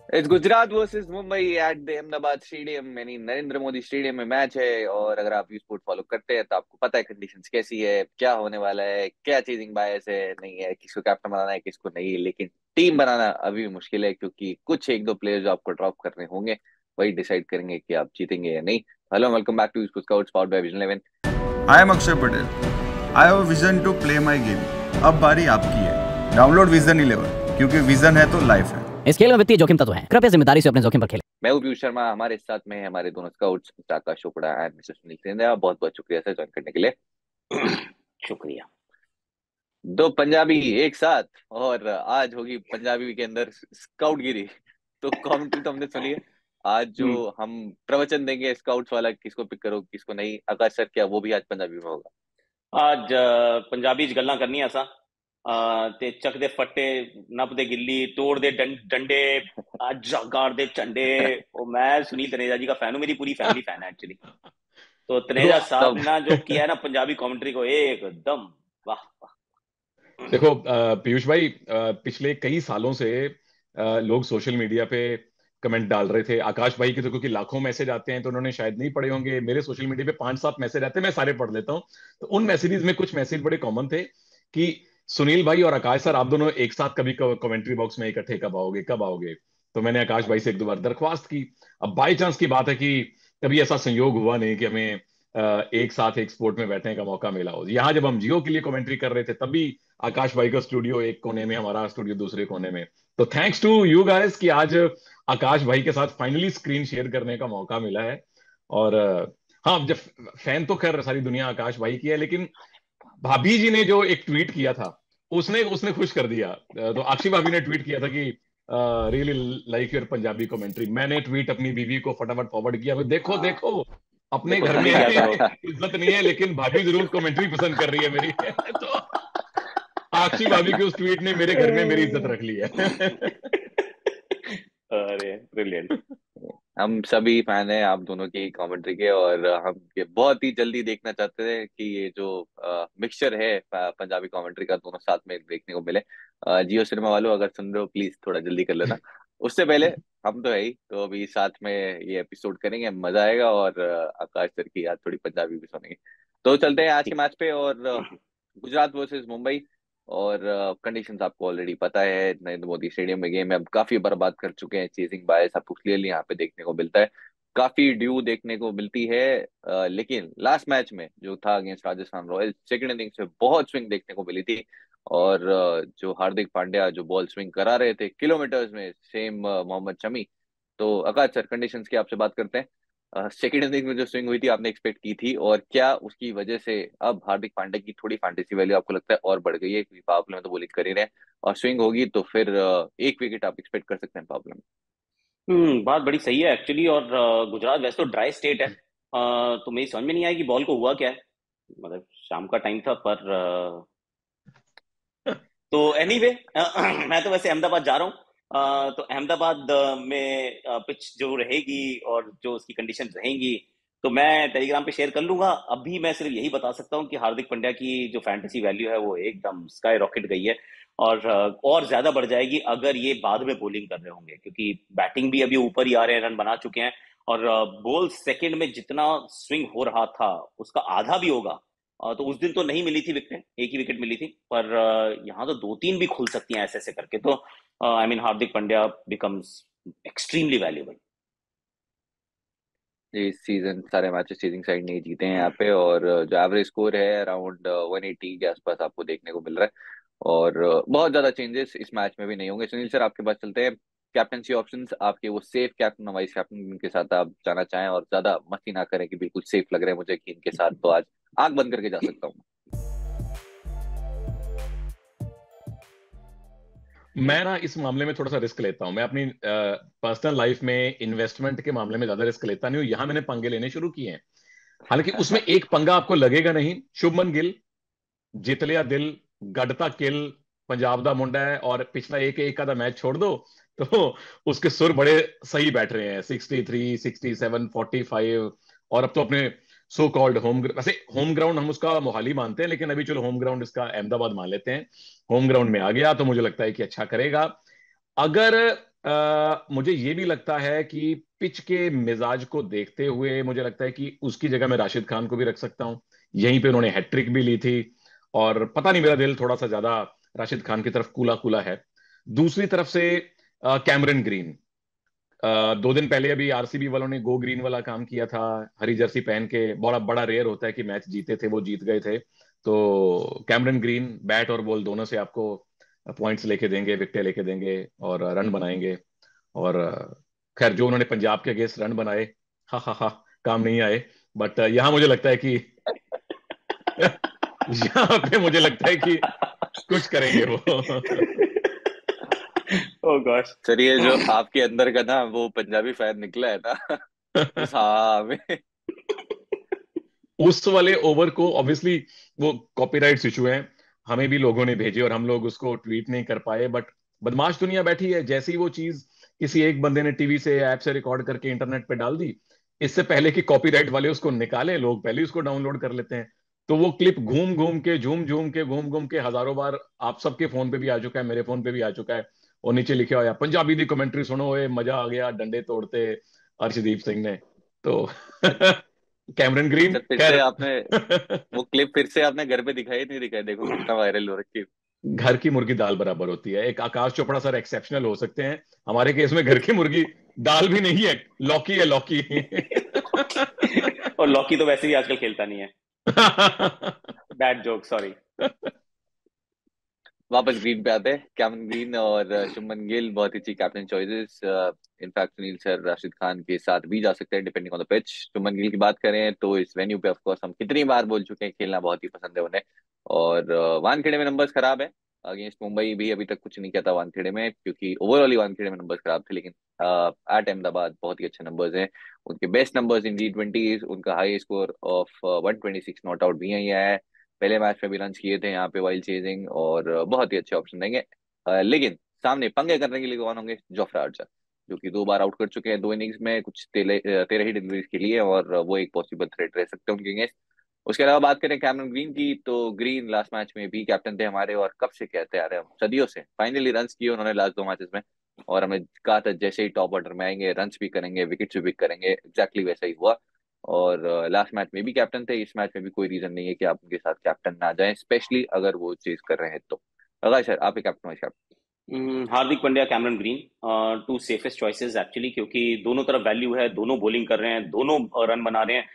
It's Gujarat versus Mumbai at the Ahmedabad stadium, यानी Narendra Modi stadium में match है। और अगर आप यू स्पोर्ट फॉलो करते हैं तो आपको पता है कंडीशंस कैसी है, क्या होने वाला है, क्या चेजिंग बायस है, नहीं है, किसको कैप्टन बनाना है, किसको नहीं। लेकिन टीम बनाना अभी भी मुश्किल है, क्योंकि कुछ एक दो प्लेयर्स जो आपको ड्रॉप करने होंगे वही डिसाइड करेंगे कि आप जीतेंगे या नहीं। Hello, welcome back to sports scouts powered by vision 11। I am Akshay Patel. I have vision to play my game. अब बारी आपकी है। डाउनलोड विजन 11 क्योंकि विजन है तो लाइफ है। इस खेल में वित्तीय जोखिम तत्व है, कृपया जिम्मेदारी से अपने जोखिम पर खेलें। मैं हूं पीयूष शर्मा, हमारे साथ में है हमारे दोनों scouts mister Aakash Chopra and mister Sunil Sendhiya. बहुत बहुत शुक्रिया सर ज्वाइन करने के लिए। शुक्रिया। दो पंजाबी एक साथ, और आज होगी पंजाबी के अंदर स्काउट गिरी। तो कमेंट्री तो हमने सुनी है। आज जो हम प्रवचन देंगे स्काउट्स वाला, किसको पिक करो किसको नहीं, आकाश सर क्या वो भी आज पंजाबी में होगा? आज पंजाबी च गल्लां करनी असां ते चक दे फट्टे, नप दे गिल्ली, तोड़ दे डंडे, गाड़ दे झंडे। और मैं सुनील तनेजा जी का फैन हूँ, मेरी पूरी फैमिली फैन है एक्चुअली। तो तनेजा साहब तब ने ना जो किया है ना पंजाबी कमेंट्री को, एकदम वाह वाह। देखो पीयूष भाई, पिछले कई सालों से लोग सोशल मीडिया पे कमेंट डाल रहे थे। आकाश भाई के तो क्योंकि लाखों मैसेज आते हैं तो उन्होंने शायद नहीं पढ़े होंगे। मेरे सोशल मीडिया पे 5-7 मैसेज आते हैं, मैं सारे पढ़ लेता हूँ। तो उन मैसेजेस में कुछ मैसेज बड़े कॉमन थे कि सुनील भाई और आकाश सर, आप दोनों एक साथ कभी कमेंट्री बॉक्स में इकट्ठे कब आओगे कब आओगे। तो मैंने आकाश भाई से एक दो बार दरख्वास्त की। अब बाई चांस की बात है कि कभी ऐसा संयोग हुआ नहीं कि हमें एक साथ एक स्पोर्ट में बैठने का मौका मिला हो। यहाँ जब हम जियो के लिए कमेंट्री कर रहे थे तब भी आकाश भाई का स्टूडियो एक कोने में, हमारा स्टूडियो दूसरे कोने में। तो थैंक्स टू यू गाइस कि आज आकाश भाई के साथ फाइनली स्क्रीन शेयर करने का मौका मिला है। और हाँ, जब फैन तो खैर सारी दुनिया आकाश भाई की है, लेकिन भाभी जी ने जो एक ट्वीट किया था उसने उसने खुश कर दिया। तो अक्षय भाभी ने ट्वीट किया था कि really like your Punjabi commentary. मैंने ट्वीट अपनी बीवी को फटाफट फॉरवर्ड किया, देखो देखो अपने देखो घर में सुनील क्या करो। इज्जत नहीं है लेकिन भाभी जरूर कमेंट्री पसंद कर रही है मेरी। तो अक्षय भाभी के उस ट्वीट ने मेरे घर में मेरी इज्जत रख ली है। अरे ब्रिलियंट। हम सभी फैन हैं आप दोनों की कमेंट्री के, और हम ये बहुत ही जल्दी देखना चाहते हैं कि ये जो मिक्सचर है पंजाबी कमेंट्री का दोनों साथ में देखने को मिले। जियो सिनेमा वालों अगर सुन रहे हो प्लीज थोड़ा जल्दी कर लेना। उससे पहले हम तो है ही, तो अभी साथ में ये एपिसोड करेंगे, मजा आएगा, और आकाश सर की याद थोड़ी पंजाबी भी सुनेंगे। तो चलते हैं आज के मैच पे, और गुजरात वर्सेस मुंबई। और कंडीशंस आपको ऑलरेडी पता है, नरेंद्र मोदी स्टेडियम में गेम है, अब काफी बर्बाद कर चुके हैं, चेजिंग बायस आपको क्लियरली यहाँ पे देखने को मिलता है, काफी ड्यू देखने को मिलती है। लेकिन लास्ट मैच में जो था against Rajasthan Royals, second innings में बहुत स्विंग देखने को मिली थी। और जो हार्दिक पांड्या जो बॉल स्विंग करा रहे थे किलोमीटर्स में, सेम मोहम्मद शमी। तो आकाश सर, कंडीशंस की आपसे बात करते हैं। सेकेंड इनिंग में जो स्विंग हुई थी आपने एक्सपेक्ट की थी, और क्या उसकी वजह से अब हार्दिक पांड्या की थोड़ी फैंटेसी वैल्यू आपको लगता है और बढ़ गई है, क्योंकि पावर प्ले में तो बॉलिंग कर ही रहे हैं, और स्विंग होगी तो फिर एक विकेट आप एक्सपेक्ट कर सकते हैं पावर प्ले में? बात बड़ी सही है एक्चुअली। और गुजरात वैसे तो ड्राई स्टेट है। तो मेरी समझ में नहीं आया कि बॉल को हुआ क्या है। मतलब शाम का टाइम था पर तो एनीवे मैं तो वैसे अहमदाबाद जा रहा हूँ। तो अहमदाबाद में पिच जो रहेगी और जो उसकी कंडीशन रहेंगी तो मैं टेलीग्राम पे शेयर कर लूंगा। अभी मैं सिर्फ यही बता सकता हूँ कि हार्दिक पांड्या की जो फैंटेसी वैल्यू है वो एकदम स्काई रॉकेट गई है। और ज्यादा बढ़ जाएगी अगर ये बाद में बॉलिंग कर रहे होंगे, क्योंकि बैटिंग भी अभी ऊपर ही आ रहे हैं, रन बना चुके हैं। और बॉल सेकंड में जितना स्विंग हो रहा था उसका आधा भी होगा। तो उस दिन तो नहीं मिली थी विकेट, एक ही विकेट मिली थी, पर यहाँ तो दो तीन भी खुल सकती हैं ऐसे ऐसे करके। तो I mean Hardik Pandya becomes extremely valuable. इस सीजन सारे मैचेस चेजिंग साइड नहीं जीते हैं यहाँ पे, और जो एवरेज स्कोर है अराउंड 180 के आसपास आपको देखने को मिल रहा है। और बहुत ज्यादा चेंजेस इस मैच में भी नहीं होंगे। सुनील सर, आपके पास चलते हैं। कैप्टनसी ऑप्शंस आपके, वो सेफ कैप्टन वाइस कैप्टन के साथ आप जाना चाहें, और ज्यादा मस्ती ना करें कि बिल्कुल सेफ लग रहे हैं मुझे कि इनके साथ तो आज आंख बंद करके जा सकता हूँ। मैं ना इस मामले में थोड़ा सा रिस्क लेता हूं। मैं अपनी पर्सनल लाइफ में इन्वेस्टमेंट के मामले में ज्यादा रिस्क लेता नहीं हूं। यहां मैंने पंगे लेने शुरू किए हैं। हालांकि उसमें एक पंगा आपको लगेगा नहीं। शुभमन गिल जित लिया दिल, गढ़ता किल, पंजाब दा मुंडा है, और पिछला एक एक आधा मैच छोड़ दो तो उसके सुर बड़े सही बैठ रहे हैं। 63, 67, 45। और अब तो अपने सो कॉल्ड होम, वैसे होम ग्राउंड हम उसका मोहाली मानते हैं लेकिन अभी चलो होम ग्राउंड इसका अहमदाबाद मान लेते हैं। होम ग्राउंड में आ गया तो मुझे लगता है कि अच्छा करेगा। अगर मुझे ये भी लगता है कि पिच के मिजाज को देखते हुए मुझे लगता है कि उसकी जगह मैं राशिद खान को भी रख सकता हूँ। यहीं पे उन्होंने हैट्रिक भी ली थी, और पता नहीं मेरा दिल थोड़ा सा ज्यादा राशिद खान की तरफ कूला कूला है। दूसरी तरफ से कैमरन ग्रीन, 2 दिन पहले अभी आरसीबी वालों ने गो ग्रीन वाला काम किया था, हरी जर्सी पहन के। बड़ा बड़ा रेयर होता है कि मैच जीते थे, वो जीत गए थे। तो कैमरन ग्रीन बैट और बॉल दोनों से आपको पॉइंट्स लेके देंगे, विकेटें लेके देंगे और रन बनाएंगे। और खैर जो उन्होंने पंजाब के अगेंस्ट रन बनाए, हा हा हा, काम नहीं आए। बट यहाँ मुझे लगता है कि यहाँ पे मुझे लगता है कि कुछ करेंगे वो। ओह गॉश। सर ये जो आपके अंदर का ना वो पंजाबी फैन निकला है ना उस हाँ में। उस वाले ओवर को ऑब्वियसली वो कॉपीराइट्स इशू है, हमें भी लोगों ने भेजे और हम लोग उसको ट्वीट नहीं कर पाए। बट बदमाश दुनिया बैठी है, जैसी वो चीज किसी एक बंदे ने टीवी से ऐप से रिकॉर्ड करके इंटरनेट पे डाल दी, इससे पहले कि कॉपीराइट वाले उसको निकाले, लोग पहले ही उसको डाउनलोड कर लेते हैं। तो वो क्लिप घूम घूम के झूम झूम के घूम घूम के हजारों बार आप सबके फोन पे भी आ चुका है, मेरे फोन पे भी आ चुका है। और नीचे लिखा हुआ है, पंजाबी दी कमेंट्री सुनो, ये मजा आ गया, डंडे तोड़ते अर्शदीप सिंह ने। तो कैमरन ग्रीन, सर फिर से खैर। आपने वो क्लिप फिर से आपने घर पे दिखाई नहीं दिखाई, देखो कितना वायरल हो रखी है। घर की मुर्गी दाल बराबर होती है। एक आकाश चोपड़ा सर एक्सेप्शनल हो सकते हैं, हमारे केस में घर की मुर्गी दाल भी नहीं है, लौकी है, लौकी। और लॉकी तो वैसे भी आजकल खेलता नहीं है। Bad joke, sorry. वापस ग्रीन पे आते हैं, कैमरन ग्रीन और शुभमन गिल बहुत ही अच्छी captain choices. In fact Sunil sir Rashid Khan के साथ भी जा सकते हैं depending on the pitch. Shubman Gill की बात करें तो इस वेन्यू पे ऑफ कोर्स हम कितनी बार बोल चुके हैं, खेलना बहुत ही पसंद है उन्हें। और वानखेड़े में नंबर्स खराब है, अगेंस्ट मुंबई भी अभी तक कुछ नहीं किया था वानखेड़े में, क्योंकि ओवरऑल ही वानखेड़े में नंबर्स खराब थे। लेकिन एट अहमदाबाद बहुत ही अच्छे नंबर्स हैं, उनके बेस्ट नंबर्स इन T20। उनका high score of 126 not out भी यही है। पहले मैच में भी रन किए थे यहाँ पे वाइल्ड चेजिंग, और बहुत ही अच्छे ऑप्शन देंगे। लेकिन सामने पंगे करने के लिए कौन होंगे? जोफ्रा आर्चर, जो कि 2 बार आउट कर चुके हैं 2 इनिंग्स में, कुछ 13 ही डिलीवरीज के लिए, और वो एक पॉसिबल थ्रेट रह सकते हैं उनके अगेंस्ट। उसके अलावा बात करें कैमरन ग्रीन की, तो ग्रीन लास्ट मैच में भी कैप्टन थे हमारे, और कब से कहते आ रहे हैं हम, सदियों से। फाइनली रन किए उन्होंने लास्ट 2 मैचेस में, और हमने कहा था जैसे ही टॉप ऑर्डर में आएंगे रन भी करेंगे, विकेट भी पिक करेंगे, एग्जैक्टली वैसा ही हुआ। और लास्ट मैच में भी कैप्टन थे, इस मैच में भी कोई रीजन नहीं है कि आप उनके साथ कैप्टन ना जाएं, स्पेशली अगर वो चेज कर रहे हैं तो। अगर सर आप ही captain vice captain. Hardik Pandya, Cameron Green, two safest choices actually, क्योंकि दोनों तरफ वैल्यू है, दोनों बॉलिंग कर रहे हैं, दोनों रन बना रहे हैं,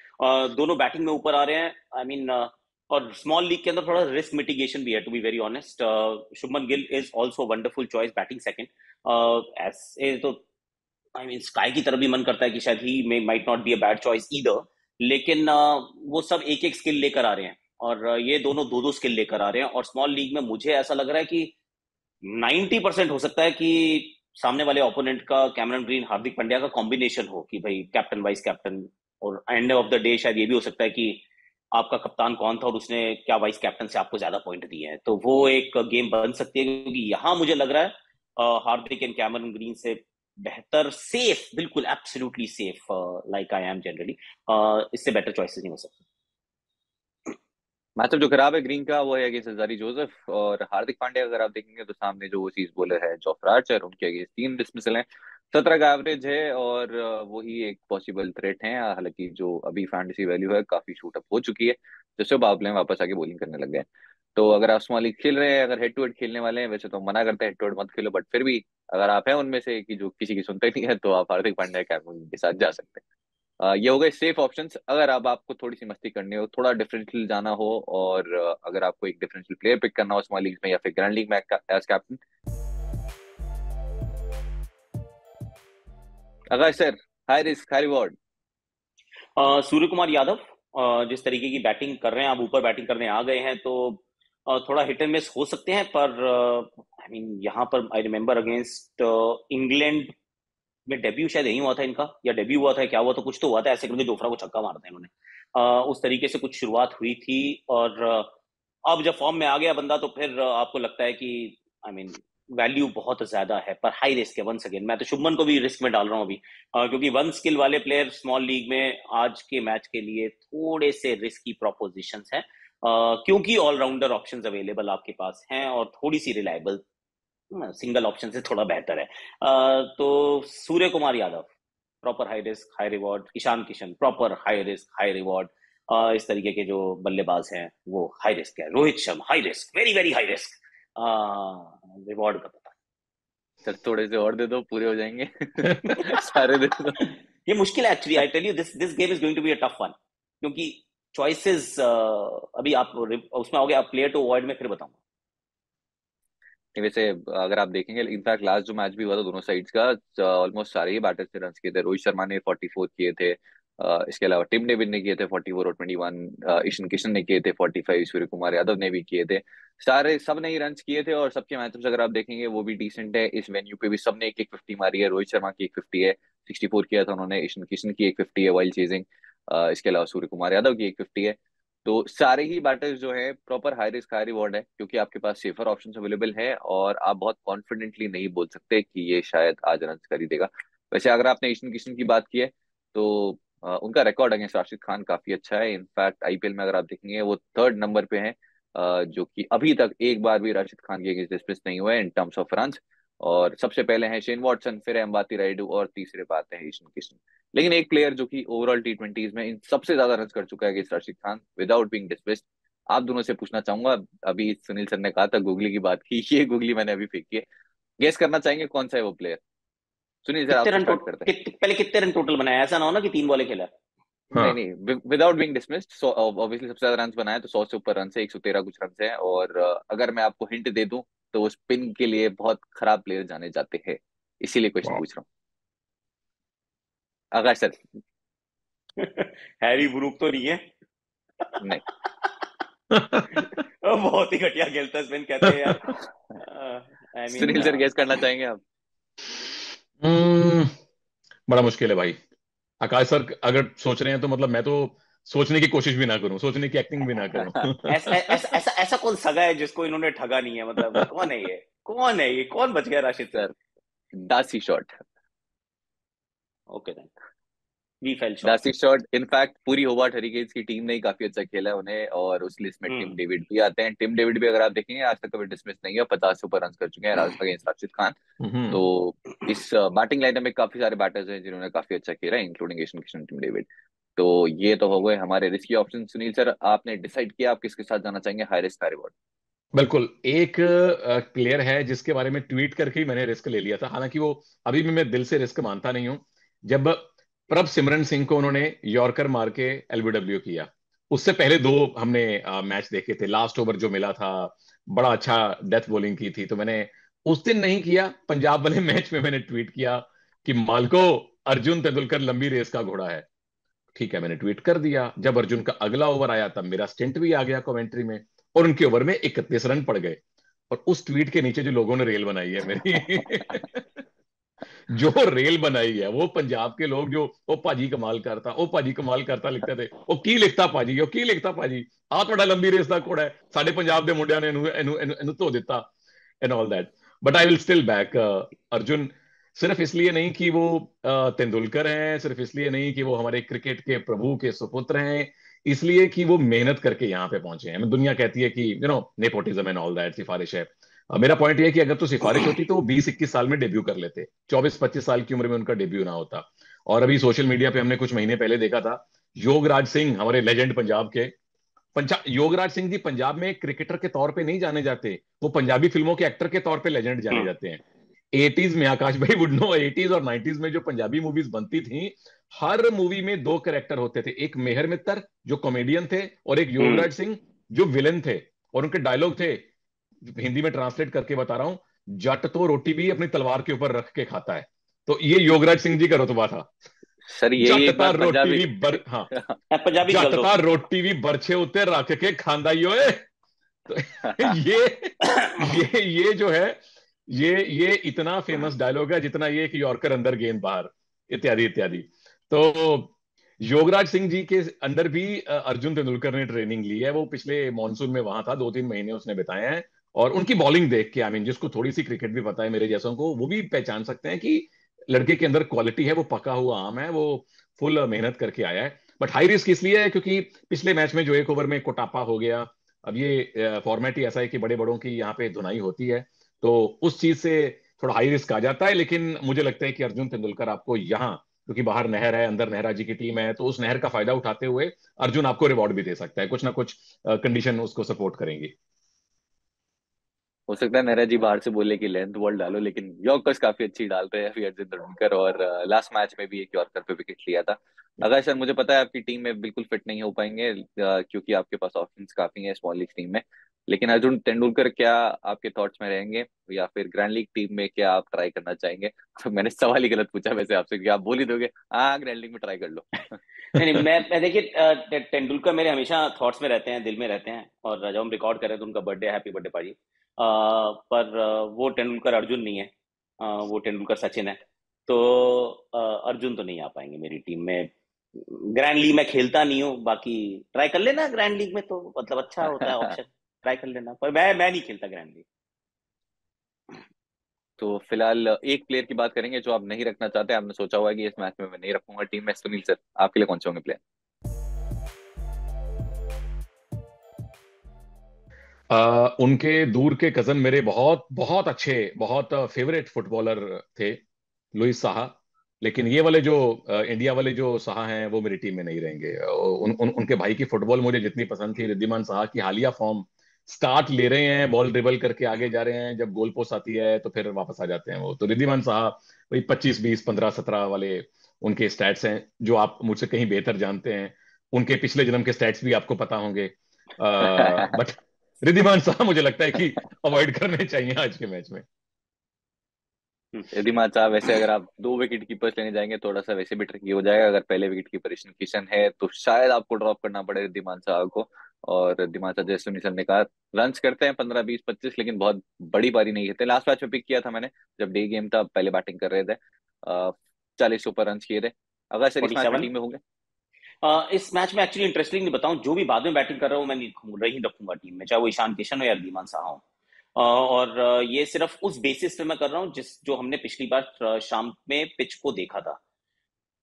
दोनों बैटिंग में ऊपर आ रहे हैं। आई मीन और स्मॉल लीग के अंदर थोड़ा रिस्क मिटिगेशन भी है, to be very honest. Shubman Gill is also wonderful choice batting second. ऐसे तो आई मीन स्काई की तरफ भी मन करता है कि शायद he may might not be a bad choice either. लेकिन वो सब एक एक स्किल लेकर आ रहे हैं, और ये दोनों दो दो स्किल लेकर आ रहे हैं। और स्मॉल लीग में मुझे ऐसा लग रहा है कि 90% हो सकता है कि सामने वाले ओपोनेंट का कैमरन ग्रीन हार्दिक पांड्या का कॉम्बिनेशन हो, कि भाई कैप्टन वाइस कैप्टन। और एंड ऑफ द डे शायद ये भी हो सकता है कि आपका कप्तान कौन था और उसने क्या वाइस कैप्टन से आपको ज्यादा पॉइंट दिए हैं, तो वो एक गेम बन सकती है। क्योंकि यहाँ मुझे लग रहा है हार्दिक एंड कैमरन ग्रीन से बेहतर, सेफ, बिल्कुल absolutely safe, like I am generally, इससे बेटर चॉइसेस नहीं हो सकते। मैचअप जो खराब है ग्रीन का वो है अगेंस्ट हजारी जोसेफ और हार्दिक पांड्या। अगर आप देखेंगे तो सामने जो ओसीज बॉलर है जोफ्रा आर्चर, उनके अगेंस्ट 3 डिसमिसल हैं, 17 का एवरेज है, और वही एक पॉसिबल थ्रेट है। हालांकि जो अभी फैंटेसी वैल्यू है काफी शूट अप हो चुकी है, जिससे बाबले वापस आके बॉलिंग करने लग गए। तो अगर आप स्मॉल लीग खेल रहे हैं, अगर हेड टू हेड खेलने वाले हैं, वैसे तो मना करते हैं हेड टू हेड मत खेलो, बट फिर भी अगर आप हैं उनमें से कि जो किसी की सुनते नहीं है, तो आप हार्दिक पांड्या कैमरन के साथ जा सकते हैं। ये हो गए सेफ ऑप्शंस। अगर अब आपको थोड़ी सी मस्ती करनी हो, थोड़ा डिफरेंशियल जाना हो, और अगर आपको एक डिफरेंशियल प्लेयर पिक करना हो स्मॉल लीग में या फिर ग्रैंड लीग में एज कैप्टन, अगर sir high risk high reward. Suryakumar Yadav, जिस तरीके की बैटिंग कर रहे हैं, आप ऊपर बैटिंग करने आ गए हैं, तो थोड़ा हिट एंड मिस हो सकते हैं। पर आई मीन यहाँ पर आई रिमेम्बर अगेंस्ट इंग्लैंड में डेब्यू शायद यही हुआ था इनका, या डेब्यू हुआ था, क्या हुआ, तो कुछ तो हुआ था ऐसे करके जोफ्रा को छक्का मारा था इन्होंने। उस तरीके से कुछ शुरुआत हुई थी। और अब जब फॉर्म में आ गया बंदा, तो फिर आपको लगता है कि आई मीन वैल्यू बहुत ज्यादा है, पर हाई रिस्क है। वंस अगेन मैं तो शुभमन को भी रिस्क में डाल रहा हूँ अभी, क्योंकि वन स्किल वाले प्लेयर स्मॉल लीग में आज के मैच के लिए थोड़े से रिस्की प्रोपोजिशंस हैं, क्योंकि ऑलराउंडर ऑप्शंस अवेलेबल आपके पास हैं और थोड़ी सी रिलायबल सिंगल ऑप्शन से थोड़ा बेहतर है। तो Suryakumar Yadav, proper high risk high reward. Ishan Kishan, proper high risk high reward. इस तरीके के जो बल्लेबाज हैं वो हाई रिस्क है। Rohit Sharma high risk, very very high risk, reward का पता सर थोड़े से और दे दो, पूरे हो जाएंगे। सारे दे दो। नहीं। ये मुश्किल है actually, I tell you, this game is going to be a tough one, क्योंकि चॉइसेस अभी आप उसमें आओगे, आप प्लेयर टू अवॉइड में फिर बताऊंगा। वैसे अगर आप देखेंगे, इनफैक्ट लास्ट जो मैच भी हुआ था दोनों साइड्स का, ऑलमोस्ट सारे ही बैटर्स ने रन किए थे। रोहित शर्मा ने 44 किए थे, इसके अलावा टिम डेविड ने किए थे 44 और 21, ईशान किशन ने किए थे 45, सूर्य कुमार यादव ने भी किए थे। सारे सब ने ही रन किए थे, और सबके मैचअप्स अगर आप देखेंगे वो भी डिसेंट है। इस वेन्यू पे भी सबने एक एक 50 मारी है। रोहित शर्मा की एक 50 है, 64 किया था उन्होंने। ईशान किशन की एक 50 है वाइल चेजिंग। इसके अलावा सूर्य कुमार यादव की एक 50 है। तो सारे ही बैटर्स जो हैं proper high risk high reward है, क्योंकि आपके पास सेफर ऑप्शन अवेलेबल है, और आप बहुत कॉन्फिडेंटली नहीं बोल सकते कि ये शायद आज रन कर ही देगा। वैसे अगर आपने ईशान किशन की बात की है, तो उनका रिकॉर्ड अगेंस्ट राशिद खान काफी अच्छा है। इनफैक्ट आईपीएल में अगर आप देखेंगे वो थर्ड नंबर पे हैं, जो कि अभी तक एक बार भी राशिद खान के अगेंस्ट डिसमिस नहीं हुए इन टर्म्स ऑफ रन। और सबसे पहले हैं शेन वॉटसन, फिर है अंबाती रायडू, और तीसरे बात है ईशान किशन। लेकिन एक प्लेयर जो कि ओवरऑल टी20s में इन सबसे ज्यादा रन कर चुका है against Rashid Khan without being dismissed, आप दोनों से पूछना चाहूंगा। अभी सुनील सर ने कहा था गूगली की बात की, ये गूगली मैंने अभी फेंकी है। गेस करना चाहेंगे कौन सा है वो प्लेयर? सुनील सर कितने आपसे रन स्टार्ट करते पहले कितने रन टोटल बनाया? ऐसा ना हो ना कि 3 बॉलें खेला है। हैं। नहीं हाँ। नहीं, विदाउट बीइंग डिसमिस्ड, ऑब्वियसली सबसे ज्यादा रन बनाए तो 100 से ऊपर रन है, 113 कुछ रन है। और अगर मैं आपको हिंट दे दूं, तो वो स्पिन के लिए बहुत खराब प्लेयर जाने जाते हैं, इसीलिए क्वेश्चन वाह। पूछ रहा हूँ। आकाश सर। हैरी ब्रूक तो नहीं है? नहीं। बहुत ही घटिया खेलता है स्पिन, कहते हैं यार। I mean Sunil sir guess करना चाहेंगे आप? हम्म, बड़ा मुश्किल है भाई। आकाश सर अगर सोच रहे हैं तो मतलब मैं तो सोचने की कोशिश भी ना करूं, सोचने की एक्टिंग भी ना करूं। ऐसा ऐसा ऐसा ऐसा कौन सगा है जिसको इन्होंने ठगा नहीं है? मतलब कौन है ये? कौन है ये? कौन बच गया राशिद से? Sir Darcy Short. Okay then, we fell short. Darcy Short in fact पूरी होबार्ट हरिकेन्स की टीम ने ही काफी अच्छा खेला है उन्हें, और उस लिस्ट में टिम हम्म डेविड भी आते हैं। टिम डेविड भी अगर आप देखेंगे आज तक कभी डिसमिस नहीं है, 50 से ऊपर रन कर चुके हैं अगेंस्ट राशिद खान। तो हम्म। इस बैटिंग लाइनअप में काफी सारे बैटर्स हैं जिन्होंने काफी अच्छा खेला है, including Ishan Kishan, Tim David. तो ये तो हो गए हमारे रिस्की ऑप्शन। सुनील सर आपने डिसाइड किया आप किसके साथ जाना चाहेंगे, हाई रिस्क हाई रिवॉर्ड? बिल्कुल। एक प्लेयर है जिसके बारे में ट्वीट करके ही मैंने रिस्क ले लिया था, हालांकि वो अभी भी मैं दिल से रिस्क मानता नहीं हूं। जब प्रभ सिमरन सिंह को उन्होंने यॉर्कर मार के एलबीडब्ल्यू किया, उससे पहले दो हमने मैच देखे थे। लास्ट ओवर जो मिला था, बड़ा अच्छा डेथ बॉलिंग की थी, तो मैंने उस दिन नहीं किया। पंजाब वाले मैच में मैंने ट्वीट किया कि मालको, अर्जुन तेंदुलकर लंबी रेस का घोड़ा है। ठीक है, मैंने ट्वीट कर दिया। जब अर्जुन का अगला ओवर आया तब मेरा स्टिंट भी आ गया कमेंट्री में, और उनके ओवर में 31 रन पड़ गए। और उस ट्वीट के नीचे जो लोगों ने रेल बनाई है मेरी, जो रेल बनाई है वो पंजाब के लोग, जो ओ भाजी कमाल करता, ओ भाजी कमाल करता लिखते थे। ਉਹ ਕੀ ਲਿਖਤਾ ਭਾਜੀ, ਉਹ ਕੀ ਲਿਖਤਾ ਭਾਜੀ, ਆ ਤੁਹਾਡਾ ਲੰਬੀ ਰੇਸ ਦਾ ਘੋੜਾ ਹੈ, ਸਾਡੇ ਪੰਜਾਬ ਦੇ ਮੁੰਡਿਆਂ ਨੇ ਇਹਨੂੰ ਧੋ ਦਿੱਤਾ, and all that. But I will still back Arjun. सिर्फ इसलिए नहीं कि वो तेंदुलकर हैं, सिर्फ इसलिए नहीं कि वो हमारे क्रिकेट के प्रभु के सुपुत्र हैं, इसलिए कि वो मेहनत करके यहाँ पे पहुंचे हैं। दुनिया कहती है कि नेपोटिज्म एंड ऑल दैट, सिफारिश है। मेरा पॉइंट ये है कि अगर तो सिफारिश होती तो वो 20-21 साल में डेब्यू कर लेते, 24-25 साल की उम्र में उनका डेब्यू ना होता। और अभी सोशल मीडिया पे हमने कुछ महीने पहले देखा था, योगराज सिंह, हमारे लेजेंड पंजाब के, पंजाब योगराज सिंह जी पंजाब में क्रिकेटर के तौर पे नहीं जाने जाते, वो पंजाबी फिल्मों के एक्टर के तौर पे लेजेंड जाने हम्म जाते हैं। 80s में, आकाश भाई वुड नो, 80s और 90s में जो पंजाबी मूवीज बनती थी, हर मूवी में दो कैरेक्टर होते थे। एक मेहर मित्तर जो कॉमेडियन थे, और एक हम्म योगराज सिंह जो विलन थे। और उनके डायलॉग थे, हिंदी में ट्रांसलेट करके बता रहा हूं, जट तो रोटी भी अपनी तलवार के ऊपर रख के खाता है। तो ये योगराज सिंह जी का रुतबा था। सर यही जट एक ता बात रोटी पंजाबी। भी बर हाँ, पंजाबी जट गल दो। ता रोटी भी बरछे उत्ते रख के खांदा ही ओए। तो ये जो है, ये इतना फेमस डायलॉग है जितना ये कि यॉर्कर अंदर गेंद बाहर, इत्यादि इत्यादि। तो योगराज सिंह जी के अंदर भी अर्जुन तेंदुलकर ने ट्रेनिंग ली है। वो पिछले मॉनसून में वहां था, 2-3 महीने उसने बिताए हैं। और उनकी बॉलिंग देख के, आई मीन, जिसको थोड़ी सी क्रिकेट भी पता है मेरे जैसों को, वो भी पहचान सकते हैं कि लड़के के अंदर क्वालिटी है, वो पका हुआ आम है, वो फुल मेहनत करके आया है। बट हाई रिस्क इसलिए है क्योंकि पिछले मैच में जो एक ओवर में कोटापा हो गया। अब ये फॉर्मेट ही ऐसा है कि बड़े बड़ों की यहाँ पे धुनाई होती है, तो उस चीज से थोड़ा हाई रिस्क आ जाता है। लेकिन मुझे लगता है कि अर्जुन तेंदुलकर आपको यहाँ, क्योंकि बाहर नहर है, अंदर नेहरा जी की टीम है, तो उस नहर का फायदा उठाते हुए अर्जुन आपको रिवॉर्ड भी दे सकता है, कुछ ना कुछ कंडीशन उसको सपोर्ट करेंगी। हो सकता है नेहरा जी बाहर से बोले कि लेंथ बॉल डालो, लेकिन यॉर्कर्स काफी अच्छी डालते हैं अभी अर्जुन तेंदुलकर, और लास्ट मैच में भी एक यॉर्कर पे विकेट लिया था। अगर सर मुझे पता है आपकी टीम में बिल्कुल फिट नहीं हो पाएंगे, क्योंकि आपके पास ऑप्शंस काफी हैं स्मॉल लीग टीम में, लेकिन अर्जुन तेंदुलकर क्या आपके थॉट्स में रहेंगे, या फिर ग्रैंड लीग टीम में क्या आप ट्राई करना चाहेंगे? तो मैंने सवाल ही गलत पूछा वैसे आपसे, कि आप बोल ही दोगे हाँ ग्रैंड लीग में ट्राई कर लो। नहीं नहीं, मैं देखिए, तेंदुलकर मेरे हमेशा थॉट्स में रहते हैं, दिल में रहते हैं। और जब हम रिकॉर्ड कर रहे हैं तो उनका बर्थडे, हैप्पी बर्थडे पाजी। पर वो तेंदुलकर अर्जुन नहीं है, वो तेंदुलकर सचिन है। तो अर्जुन तो नहीं आ पाएंगे मेरी टीम में। ग्रैंड लीग में खेलता नहीं हूँ, बाकी ट्राई कर लेना ग्रैंड लीग में, तो मतलब अच्छा होता है ऑप्शन, ट्राई कर लेना। पर मैं नहीं खेलता ग्रैंड लीग। तो फिलहाल एक प्लेयर की बात करेंगे जो आप नहीं रखना चाहते, आपने सोचा हुआ है कि इस मैच में मैं नहीं रखूंगा टीम में, सुनील सर आपके लिए कौन से होंगे प्लेयर? उनके दूर के कजन मेरे बहुत बहुत अच्छे, बहुत फेवरेट फुटबॉलर थे, लुइस साहा। लेकिन ये वाले जो इंडिया वाले जो साहा हैं वो मेरी टीम में नहीं रहेंगे। उनके भाई की फुटबॉल मुझे जितनी पसंद थी, रिद्धिमान साहा की हालिया फॉर्म, स्टार्ट ले रहे हैं, बॉल ड्रिबल करके आगे जा रहे हैं, जब गोल पोस्ट आती है तो फिर वापस आ जाते हैं वो। तो रिद्धिमान साहा वही 25 20 15 17 वाले उनके स्टैट्स हैं, जो आप मुझसे कहीं बेहतर जानते हैं। उनके पिछले जन्म के स्टैट्स भी आपको पता होंगे। बट रिद्धिमान साहा मुझे लगता है कि अवॉइड करने चाहिए आज के मैच में। रिद्धिमान साहब, वैसे अगर आप दो विकेट कीपर्स लेने जाएंगे थोड़ा सा वैसे भी ट्रिकी हो जाएगा। अगर पहले विकेट कीपर ईशान किशन है तो शायद आपको ड्रॉप करना पड़े रिद्धिमान साहब को। और रिद्धिमान साहब जैसे सुनील सर ने कहा, रन्स करते हैं 15 20 25, लेकिन बहुत बड़ी पारी नहीं खेलते। लास्ट मैच में पिक किया था मैंने, जब डे गेम था, पहले बैटिंग कर रहे थे, 40 से ऊपर रन किए थे। अगर सर इस मैच में 47। टीम में होंगे? इस मैच में एक्चुअली इंटरेस्टिंग बताऊं, जो भी बाद में बैटिंग कर रहा हूं मैं नहीं रखूंगा टीम में, चाहे वो ईशान किशन हो या रिद्धिमान साहा हो। और ये सिर्फ उस बेसिस पे मैं कर रहा हूँ जिस जो हमने पिछली बार शाम में पिच को देखा था।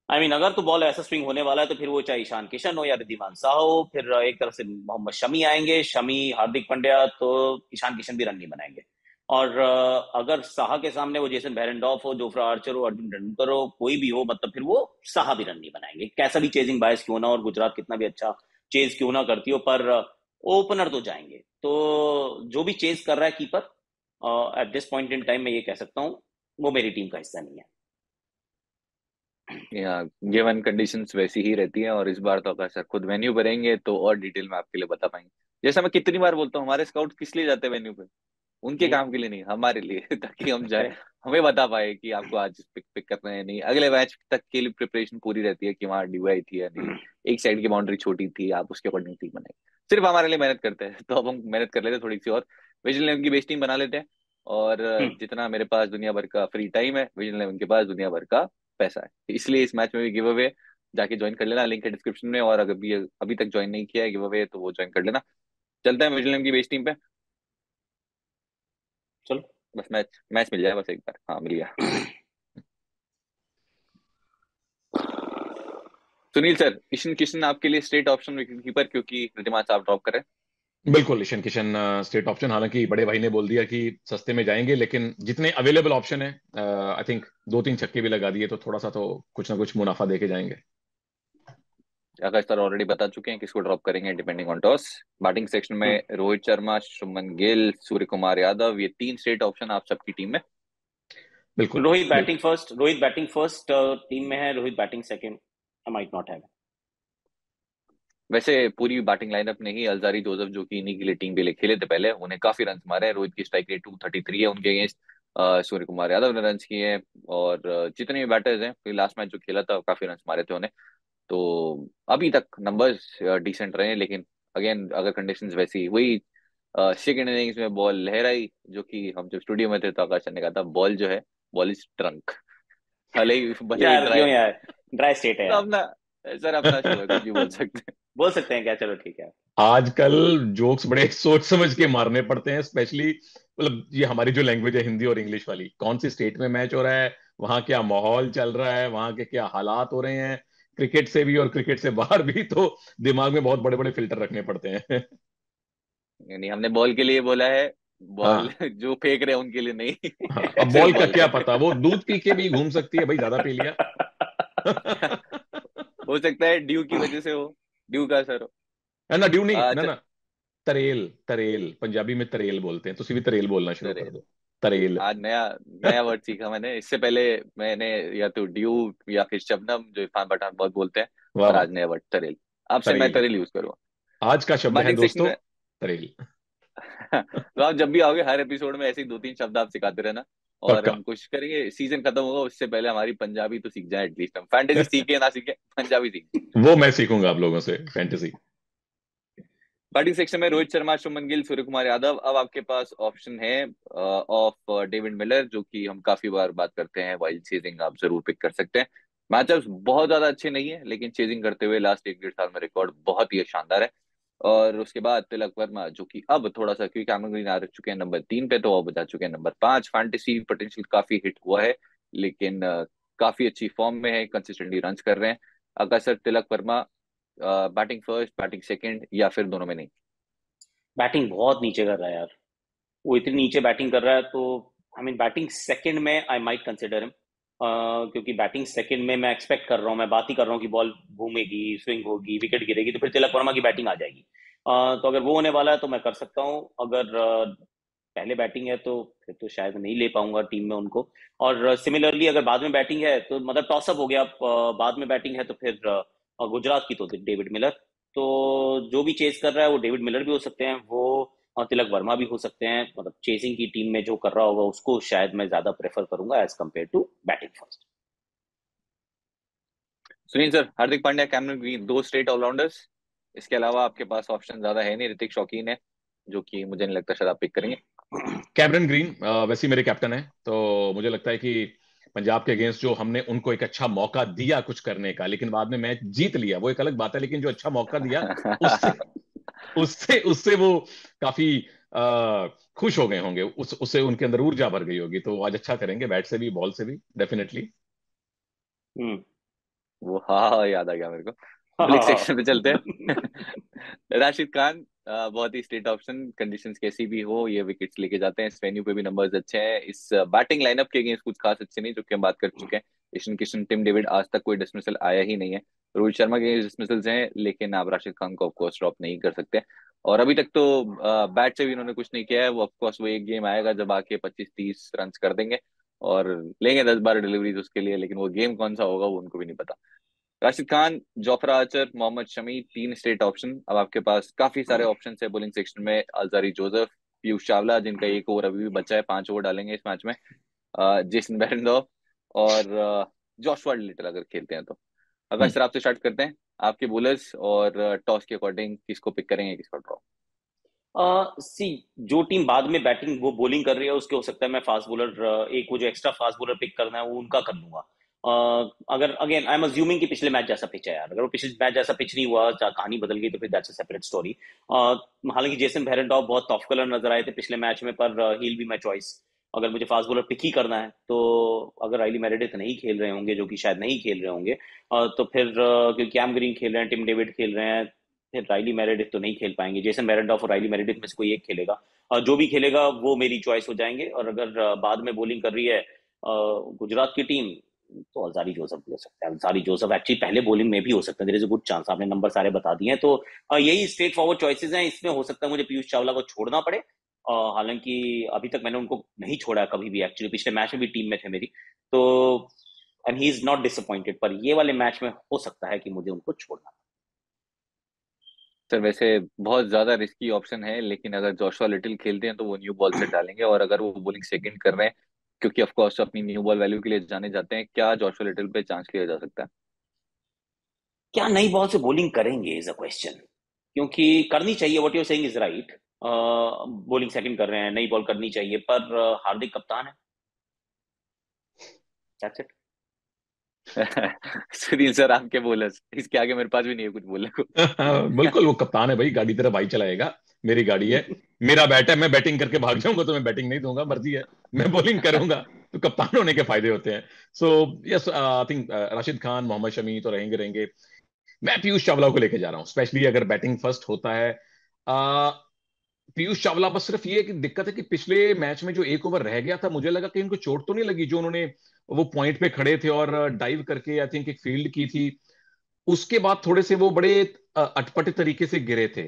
अगर तो बॉल ऐसा स्विंग होने वाला है तो फिर वो चाहे ईशान किशन हो या रिद्धिमान साहा हो, फिर एक तरफ से मोहम्मद शमी आएंगे, शमी हार्दिक पांड्या, तो ईशान किशन भी रन नहीं बनाएंगे। और अगर साहा के सामने वो जेसन बेरेंडॉफ हो, जोफ्रा आर्चर हो, अर्जुन तेंदुलकर हो, कोई भी हो, मतलब फिर वो साहा भी रन नहीं बनाएंगे, कैसा भी चेजिंग बायस क्यों ना, और गुजरात कितना भी अच्छा चेज क्यों ना करती हो, पर ओपनर तो जाएंगे। तो जो भी चेज कर रहा है keeper at this point in time, मैं ये कह सकता हूँ वो मेरी टीम का हिस्सा नहीं है। या गिवन कंडीशंस वैसी ही रहती है, और इस बार तो अगर सर खुद वेन्यू पर रहेंगे तो और डिटेल में आपके लिए बता पाएंगे। जैसा मैं कितनी बार बोलता हूँ, हमारे स्काउट किस लिए जाते हैं वेन्यू पे? उनके हम्म, काम के लिए नहीं, हमारे लिए ताकि हम जाए, करेक्ट। हमें बता पाए कि आपको आज पिक पिक करना है नहीं, अगले मैच तक के लिए प्रिपरेशन पूरी रहती है कि वहाँ ड्यूआई थी या नहीं, एक साइड की बाउंड्री छोटी थी, आप उसके अकॉर्डिंग टीम बनाए। सिर्फ हमारे लिए मेहनत करते हैं, तो अब हम मेहनत कर लेते हैं थोड़ी सी और, विजन इलेवन की बेस टीम बना लेते हैं। और जितना मेरे पास दुनिया भर का फ्री टाइम है, विजन इलेवन के पास दुनिया भर का पैसा है, इसलिए इस मैच में भी गिव अवे जाके ज्वाइन कर लेना, लिंक है डिस्क्रिप्शन में। और अगर अभी अभी तक ज्वाइन नहीं किया है गिव अवे, तो वो ज्वाइन कर लेना। चलते हैं विजन इलेवन की बेस टीम पे। चलो। बस मैच मैच मिल जाए बस एक बार, हाँ मिल गया। सुनील सर, ईशान किशन आपके लिए स्ट्रेट ऑप्शन विकेट कीपर, क्योंकि रिद्धिमान साहब ड्रॉप करें। बिल्कुल ईशान किशन स्टेट ऑप्शन। हालांकि बड़े भाई ने बोल दिया कि सस्ते में जाएंगे, लेकिन जितने अवेलेबल ऑप्शन है, आई थिंक 2 3 छक्के भी लगा दिए तो थोड़ा सा तो कुछ ना कुछ मुनाफा देके जाएंगे। अगर सर ऑलरेडी बता चुके हैं किसको ड्रॉप करेंगे depending on toss. Batting section में रोहित शर्मा, शुभमन गिल, सूर्य कुमार यादव, ये 3 स्ट्रेट ऑप्शन आप सबकी टीम में। बिल्कुल रोहित बिल्कुल। बैटिंग फर्स्ट, टीम में है, Rohit batting second, I might not have. वैसे पूरी बैटिंग लाइनअप ने ही अलजारी जोसेफ, जो कि इन्हीं के लिए टीम के लिए खेले थे पहले, उन्हें काफी रन मारे हैं। रोहित की स्ट्राइक रेट 233 है उनके अगेंस्ट, सूर्य कुमार यादव ने रन किए हैं, और जितने भी बैटर्स हैं, लास्ट मैच जो खेला था काफी रन मारे थे उन्हें। तो अभी तक नंबर्स डिसेंट रहे हैं, लेकिन अगेन अगर कंडीशंस वैसी हुई, सेकेंड इनिंग्स में बॉल लहराई, जो कि हम जब स्टूडियो में थे तो आकाश सर ने कहा था बॉल जो है, बॉल इज ट्रंक, भले ही यार ड्राई। क्यों यार, ड्राई स्टेट है तो यार। अपना, सर अपना शो है, कुछ भी बोल सकते हैं। बोल सकते हैं क्या, चलो ठीक है। आजकल जोक्स बड़े सोच समझ के मारने पड़ते हैं, स्पेशली मतलब ये हमारी जो लैंग्वेज है हिंदी और इंग्लिश वाली, कौन सी स्टेट में मैच हो रहा है, वहां क्या माहौल चल रहा है, वहां के क्या हालात हो रहे हैं, क्रिकेट से भी और क्रिकेट से बाहर भी, तो दिमाग में बहुत बड़े बड़े फिल्टर रखने पड़ते हैं। यानी हमने बॉल के लिए बोला है, बॉल हाँ जो फेंक रहे हैं उनके लिए नहीं। हाँ, अब सिर्फ बॉल का बॉल क्या पे। पता, वो दूध पी के भी घूम सकती है भाई, ज्यादा पी लिया। हो सकता है ड्यू की वजह से हो, ड्यू का असर हो। है ना, ड्यू नहीं ना अच्छा। ना, तरेल, तरेल पंजाबी में तरेल बोलते हैं, तुसी भी तरेल बोलना शुरू कर अरे, दो, तरेल। आज नया नया वर्ड सीखा मैंने। इससे पहले मैंने या तो ड्यू या फिर शबनम, जो इरफान पठान बहुत बोलते हैं। वाह और वाह, आज नया वर्ड तरेल। आपसे मैं तरेल तरेल यूज करूंगा। आज का शब्द है बैटिंग सेक्शन दोस्तों, में। तरेल। तो आप जब भी आओगे हर एपिसोड में ऐसे ही 2-3 शब्द आप सिखाते रहना। और पक्का, हम कोशिश करेंगे सीजन खत्म होगा उससे पहले हमारी पंजाबी तो सीख जाए एटलीस्ट। हम फैंटेसी सीखे ना सीखे, पंजाबी सीख। वो मैं सीखूंगा आप लोगों से फैंटेसी। बैटिंग सेक्शन में रोहित शर्मा, शुभमन गिल, सूर्य कुमार यादव। अब आपके पास ऑप्शन है ऑफ डेविड मिलर, जो कि हम काफी बार बात करते हैं वाइल्ड चेजिंग, आप जरूर पिक कर सकते हैं। मैचअप्स बहुत ज्यादा अच्छे नहीं है, लेकिन चेजिंग करते हुए लास्ट 1-1.5 साल में रिकॉर्ड बहुत ही शानदार है। और उसके बाद तिलक वर्मा, जो कि अब थोड़ा सा, क्योंकि कैमरन ग्रीन आ चुके हैं नंबर 3 पे, तो अब जा चुके हैं नंबर 5। फैंटेसी पोटेंशियल काफी हिट हुआ है, लेकिन काफी अच्छी फॉर्म में है, कंसिस्टेंटली रन कर रहे हैं। अगर sir Tilak Varma batting first, batting second, या फिर दोनों में नहीं? बैटिंग बहुत नीचे कर रहा है यार। वो इतनी नीचे बैटिंग कर रहा है तो आई मीन बैटिंग सेकंड में आई माइट कंसिडर हिम, क्योंकि बैटिंग सेकंड में मैं एक्सपेक्ट कर रहा हूँ, मैं बात ही कर रहा हूँ कि बॉल घूमेगी, स्विंग होगी, विकेट गिरेगी, तो फिर तिलक वर्मा की बैटिंग आ जाएगी। तो अगर वो होने वाला है तो मैं कर सकता हूँ। अगर पहले बैटिंग है तो फिर तो शायद नहीं ले पाऊंगा टीम में उनको। और सिमिलरली अगर बाद में बैटिंग है तो मतलब टॉसअप हो गया, बाद में बैटिंग है तो फिर गुजरात की तो डेविड मिलर। तो जो भी चेस कर रहा है वो डेविड मिलर भी हो सकते हैं, वो तिलक वर्मा भी हो सकते हैं। मतलब चेसिंग की टीम में जो कर रहा होगा उसको शायद मैं ज्यादा प्रेफर करूंगा as compare to batting first. Sunil sir, Hardik Pandya, Cameron Green, दो स्ट्रेट ऑलराउंडर्स। इसके अलावा आपके पास ऑप्शन ज्यादा है नहीं। ऋतिक शौकीन है, जो कि मुझे नहीं लगता शायद आप पिक करेंगे। कैमरन ग्रीन वैसे ही मेरे कैप्टन है, तो मुझे लगता है कि पंजाब के अगेंस्ट जो हमने उनको एक अच्छा मौका दिया कुछ करने का, लेकिन बाद में मैच जीत लिया, वो एक अलग बात है, लेकिन जो अच्छा मौका दिया उससे उससे उससे वो काफी खुश हो गए होंगे, उससे उनके अंदर ऊर्जा भर गई होगी, तो आज अच्छा करेंगे बैट से भी बॉल से भी डेफिनेटली। हम्म। वो, हाँ हाँ, याद आ गया मेरे को। ब्लिक हाँ। सेक्शन पे चलते हैं। राशिद खान, बहुत ही स्ट्रेट ऑप्शन, कंडीशंस कैसी भी हो ये विकेट्स लेके जाते हैं। इस वेन्यू पे भी नंबर्स अच्छे हैं। इस बैटिंग लाइनअप के अगेंस्ट कुछ खास अच्छे नहीं, जो कि हम बात कर चुके हैं। ईशान किशन, टिम डेविड, आज तक कोई डिसमिसल आया ही नहीं है। रोहित शर्मा के डिसमिसल्स हैं, लेकिन आप राशिद खान को ऑफकोर्स ड्रॉप नहीं कर सकते। और अभी तक तो बैट से भी उन्होंने कुछ नहीं किया है। वो ऑफकोर्स वो एक गेम आएगा जब आके 25-30 रन कर देंगे और लेंगे 10-12 डिलीवरीज उसके लिए, लेकिन वो गेम कौन सा होगा वो उनको भी नहीं पता। Rashid Khan, Jofra Archer, Mohammed Shami, 3 state option. अब आपके पास काफी सारे ऑप्शन है बोलिंग सेक्शन में। अल्जारी जोसेफ, पीयूष चावला, जिनका एक ओवर अभी भी बचा है, 5 ओवर डालेंगे इस मैच में। जेसन बेरेंडॉर्फ और जोशुआ लिटल अगर खेलते हैं तो। अगर सर आपसे स्टार्ट करते हैं, आपके बोलर्स और टॉस के अकॉर्डिंग किसको पिक करेंगे, किसको ड्रॉ? सी, जो टीम बाद में बैटिंग वो बॉलिंग कर रही है उसके हो सकता है मैं फास्ट बॉलर, एक वो जो एक्स्ट्रा फास्ट बॉलर पिक करना है वो उनका कर लूंगा। अगर अगेन आई एम अज्यूमिंग कि पिछले मैच जैसा पिच है यार, अगर वो पिछले मैच जैसा पिच नहीं हुआ, कहानी बदल गई, तो फिर दैट्स अ सेपरेट स्टोरी। हालांकि जेसन बेरेंडॉर्फ बहुत टॉप कलर नजर आए थे पिछले मैच में, पर हील बी माई चॉइस अगर मुझे फास्ट बॉलर पिक ही करना है तो। अगर राइली मेरेडिथ नहीं खेल रहे होंगे, जो कि शायद नहीं खेल रहे होंगे, तो फिर क्योंकि कैम ग्रीन खेल रहे हैं, टिम डेविड खेल रहे हैं, फिर राइली मेरेडिथ तो नहीं खेल पाएंगे। जेसन बेरेंडॉर्फ और राइली मेरेडिथ में से कोई एक खेलेगा, और जो भी खेलेगा वो मेरी चॉइस हो जाएंगे। और अगर बाद में बॉलिंग कर रही है गुजरात की टीम, तो अल्जारी जोसेफ भी हो सकता है। अल्जारी जोसेफ एक्चुअली पहले बॉलिंग में भी हो सकता है, there is a good chance. आपने नंबर सारे बता दिए हैं, तो यही स्ट्रेट फॉरवर्ड चॉइसेस हैं। इसमें हो सकता है मुझे पीयूष चावला को छोड़ना पड़े, हालांकि अभी तक मैंने उनको नहीं छोड़ा कभी भी, एक्चुअली पिछले मैच में भी टीम में थे मेरी, तो and he is not disappointed. पर ये वाले मैच में हो सकता है कि मुझे उनको छोड़ना। सर वैसे बहुत ज्यादा रिस्की ऑप्शन है, लेकिन अगर जोशुआ लिटिल खेलते हैं तो वो न्यू बॉल से डालेंगे। और अगर वो बॉलिंग सेकंड कर रहे हैं, क्योंकि ऑफ कोर्स अपनी न्यू बॉल वैल्यू के लिए जाने जाते हैं, क्या जोशुआ लिटिल पे चांस लिया जा सकता है? क्या नई बॉल से बॉलिंग करेंगे इज अ क्वेश्चन, क्योंकि करनी चाहिए, what you saying is right. Bowling second कर रहे हैं, नई बॉल करनी चाहिए, पर हार्दिक कप्तान है, दैट्स इट। सुनील सर, आपके बोलर्स, इसके आगे मेरे पास भी नहीं है कुछ बोलने को। बिल्कुल, वो कप्तान है भाई, गाड़ी तेरा भाई चलाएगा, मेरी गाड़ी है, मेरा बैट है, मैं बैटिंग करके भाग जाऊंगा तो मैं बैटिंग नहीं दूंगा, मर्जी है, मैं बॉलिंग करूंगा, तो कप्तान होने के फायदे होते हैं। So yes, I think Rashid Khan, Mohammed Shami तो रहेंगे रहेंगे। मैं पीयूष चावला को लेके जा रहा हूँ, स्पेशली अगर बैटिंग फर्स्ट होता है। पीयूष चावला, बस सिर्फ ये कि दिक्कत है कि पिछले मैच में जो एक ओवर रह गया था, मुझे लगा कि इनको चोट तो नहीं लगी, जो उन्होंने वो पॉइंट पे खड़े थे और डाइव करके आई थिंक एक फील्ड की थी, उसके बाद थोड़े से वो बड़े अटपटे तरीके से गिरे थे।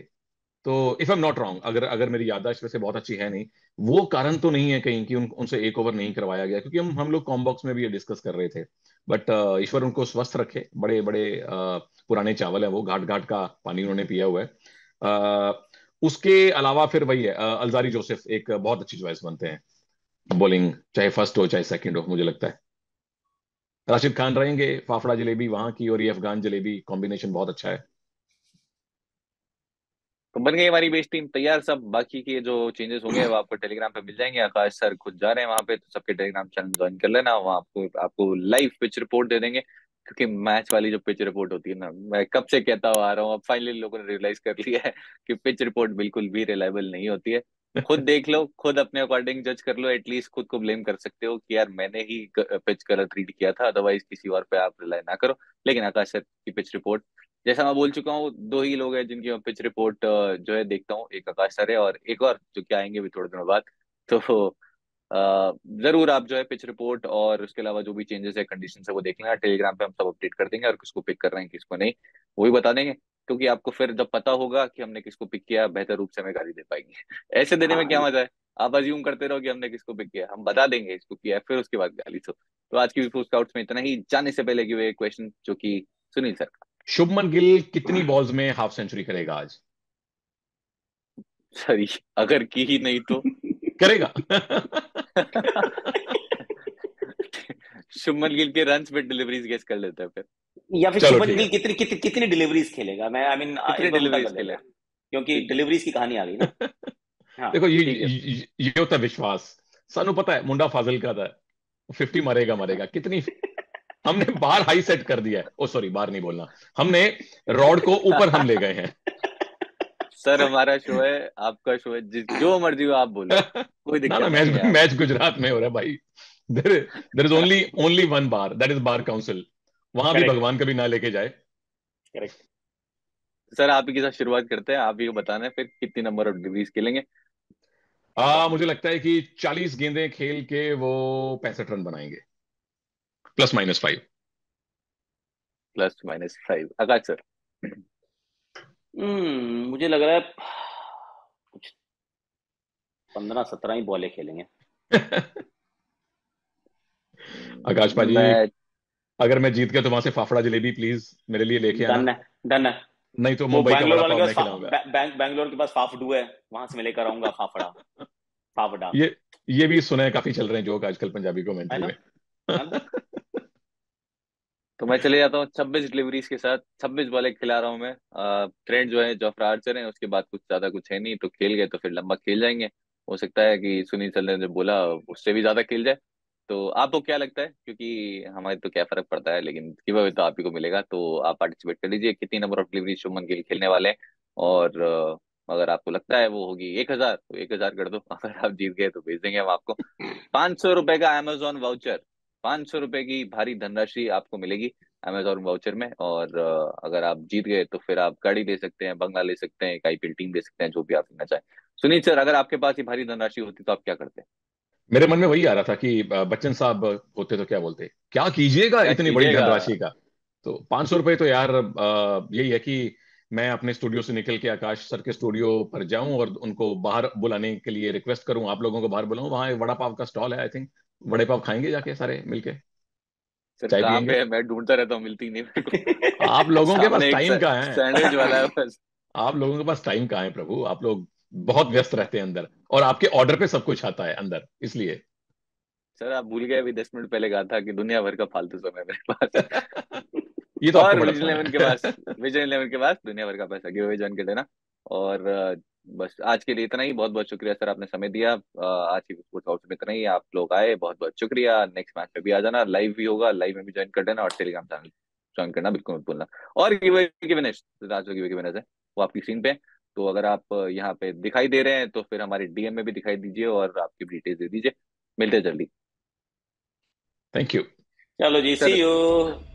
तो if I am not wrong, अगर अगर मेरी याददाश्त वैसे बहुत अच्छी है नहीं, वो कारण तो नहीं है कहीं कि उनसे एक ओवर नहीं करवाया गया, क्योंकि हम लोग कॉम बॉक्स में भी ये डिस्कस कर रहे थे। बट ईश्वर उनको स्वस्थ रखे, बड़े बड़े पुराने चावल है वो, घाट घाट का पानी उन्होंने पिया हुआ है। उसके अलावा फिर वही है, अलजारी जोसेफ एक बहुत अच्छी चॉइस बनते हैं बॉलिंग, चाहे फर्स्ट हो चाहे सेकंड हो, मुझे लगता है। राशिद खान रहेंगे, फाफड़ा जलेबी वहां की, और ये अफगान जलेबी कॉम्बिनेशन बहुत अच्छा है। तो बन गई हमारी बेस टीम तैयार सब। बाकी के जो चेंजेस होंगे वो आपको टेलीग्राम पे मिल जाएंगे। आकाश सर खुद जा रहे हैं वहां पे, तो सबके टेलीग्राम चैनल ज्वाइन कर लेना, वहाँ आपको आपको लाइव पिच रिपोर्ट दे देंगे। क्योंकि मैच वाली जो पिच रिपोर्ट होती है ना, मैं कब से कहता हुआ आ रहा हूँ, अब फाइनली लोगों ने रियलाइज कर लिया है कि पिच रिपोर्ट बिल्कुल भी रिलायबल नहीं होती है। खुद देख लो, खुद अपने अकॉर्डिंग जज कर लो, एटलीस्ट खुद को ब्लेम कर सकते हो कि यार मैंने ही पिच गलत रीड किया था, अदरवाइज किसी और पे आप रिलाई ना करो। लेकिन आकाश सर की पिच रिपोर्ट, जैसा मैं बोल चुका हूँ, दो ही लोग हैं जिनकी मैं पिच रिपोर्ट जो है देखता हूँ, एक आकाश सर है और एक और जो कि आएंगे भी थोड़े दिनों बाद। तो जरूर आप जो है पिच रिपोर्ट और उसके अलावा जो भी चेंजेस है, कंडीशन है, वो देख लेना। टेलीग्राम पे हम सब अपडेट कर देंगे, और किसको पिक कर रहे हैं किसको नहीं वो भी बता देंगे। क्योंकि आपको फिर जब पता होगा कि हमने किसको पिक किया, बेहतर रूप से हमें गाली दे पाएंगे। ऐसे देने में हाँ, क्या मजा है? आप अज्यूम करते रहो कि हमने किसको पिक किया, हम बता देंगे इसको किया है, फिर उसके बाद गाली। तो आज की विफो स्काउट्स में इतना ही। जाने से पहले कि वे क्वेश्चन जो कि सुनील सर। शुभमन गिल कितनी बॉल्स में हाफ सेंचुरी करेगा आज? सॉरी, अगर की ही नहीं तो करेगा। शुभमन गिल के रन्स पे डिलीवरीज गेस कर लेते हैं फिर। या फिर चलो शुभन ठीक गिल है। कितनी डिलीवरीज खेलेगा, मैं आई मीन कितने इस बार उल्टा कर डिलीवरीज लेते खेले? हैं, क्योंकि ठीक है, डिलीवरीज की कहानी आ गई ना। हाँ। देखो ठीक है। ये होता है विश्वास। सानू पता है मुंडा फाजिल का था, 50 मरेगा मरेगा कितनी। हमने बार हाई सेट कर दिया है, ओ सॉरी बार नहीं बोलना, हमने रॉड को ऊपर हम ले गए हैं। सर हमारा शो है, आपका शो है, जो मर्जी हो आप बोलो, कोई ना ना, दिक्कत नहीं मैच है आप। मैच गुजरात में हो रहा है भाई। There there is only only one bar, that is bar council. वहां भी करेक्ट। भगवान कभी ना लेके जाए। करेक्ट। सर आप ही के साथ शुरुआत करते हैं, आप ही को बताना है फिर कितनी नंबर ऑफ डिलीवरीज खेलेंगे। मुझे लगता है कि 40 गेंदें खेल के वो 65 रन बनाएंगे, +-5। +-5 आकाश सर। मुझे लग रहा है कुछ 15-17 ही बॉले खेलेंगे। आकाश पाजी, मैं अगर मैं जीत गया तो वहां से फाफड़ा जलेबी प्लीज मेरे लिए लेके आना। डन है। डन है। नहीं तो वो मुंबई का बैंगलोर वड़ा वाले पाव के मैं पास खिलाऊंगा। बैंगलोर के पास फाफडू है, वहां से मैं लेकर आऊंगा फाफड़ा। फाफड़ा। ये ये भी सुना है, काफी चल रहे हैं जोक आजकल पंजाबी है कमेंट्री ना। में। है ना। तो मैं चले जाता हूँ 26 डिलीवरीज के साथ, 26 बॉले खिला रहा हूँ मैं। ट्रेंड जो है जोफ्रा आर्चर है, उसके बाद कुछ ज्यादा कुछ है नहीं, तो खेल गए तो फिर लंबा खेल जाएंगे। हो सकता है कि सुनील सर ने जो बोला उससे भी ज्यादा खेल जाए। तो आपको क्या लगता है? क्योंकि हमारे तो क्या फर्क पड़ता है, लेकिन गिव अवे तो आप ही को मिलेगा, तो आप पार्टिसिपेट कर लीजिए। कितनी number of delivery Shubman Gill खेलने वाले हैं? और अगर आपको लगता है वो होगी 1,000 तो 1,000 कर दो। अगर आप जीत गए तो भेज देंगे हम आपको 500 रुपए का अमेजोन वाउचर। 500 रुपए की भारी धनराशि आपको मिलेगी अमेजोन वाउचर में। और अगर आप जीत गए तो फिर आप गाड़ी ले सकते हैं, बंगला ले सकते हैं, एक आईपीएल टीम ले सकते हैं, जो भी आप लेना चाहें। सुनील सर, अगर आपके पास ये भारी धनराशि होती तो आप क्या करते? मेरे मन में वही आ रहा था कि बच्चन साहब होते तो क्या बोलते, क्या कीजिएगा क्या इतनी बड़ी कीजिएगा? धनराशि का। तो 500 रुपये तो यार यही है कि मैं अपने स्टूडियो से निकल के आकाश सर के स्टूडियो पर जाऊं और उनको बाहर बुलाने के लिए रिक्वेस्ट करूं, आप लोगों को बाहर बुलाऊं, वहां एक वड़ा पाव का स्टॉल है, आई थिंक वड़े पाव खाएंगे जाके सारे मिलके, सर चाय कहाँ पियेंगे। पे है? मैं ढूंढता रहता हूँ, मिलती नहीं मेरे को। आप लोगों के पास सामने एक टाइम कहाँ है? सैंडविच वाला है बस। आप लोगों के पास टाइम कहाँ है प्रभु, आप लोग बहुत व्यस्त रहते हैं अंदर, और आपके ऑर्डर पे सब कुछ आता है अंदर, इसलिए। सर आप भूल गए, अभी 10 मिनट पहले कहा था कि दुनिया भर का फालतू समय है मेरे पास। ये तो आपको और बड़ा विजन फन इलेवन के है। पास, विजन इलेवन के पास दुनिया भर का पैसा गिव अवे ज्वाइन कर लेना। और बस आज के लिए इतना ही। बहुत बहुत शुक्रिया सर, आपने समय दिया। आज की स्पोर्ट्स हाउस में इतना ही। आप लोग आए, बहुत बहुत शुक्रिया। नेक्स्ट मैच में भी आ जाना, लाइव भी होगा, लाइव में भी ज्वाइन कर देना, और टेलीग्राम चैनल ज्वाइन करना बिल्कुल मत भूलना। और गिव अवे की विनर्स, आज जो गिव अवे की विनर्स है वो आपकी स्क्रीन पे है। तो अगर आप यहाँ पे दिखाई दे रहे हैं तो फिर हमारे डीएम में भी दिखाई दीजिए और आपकी डिटेल्स दे दीजिए। मिलते हैं जल्दी थैंक यू। चलो जी, सी सर। यू।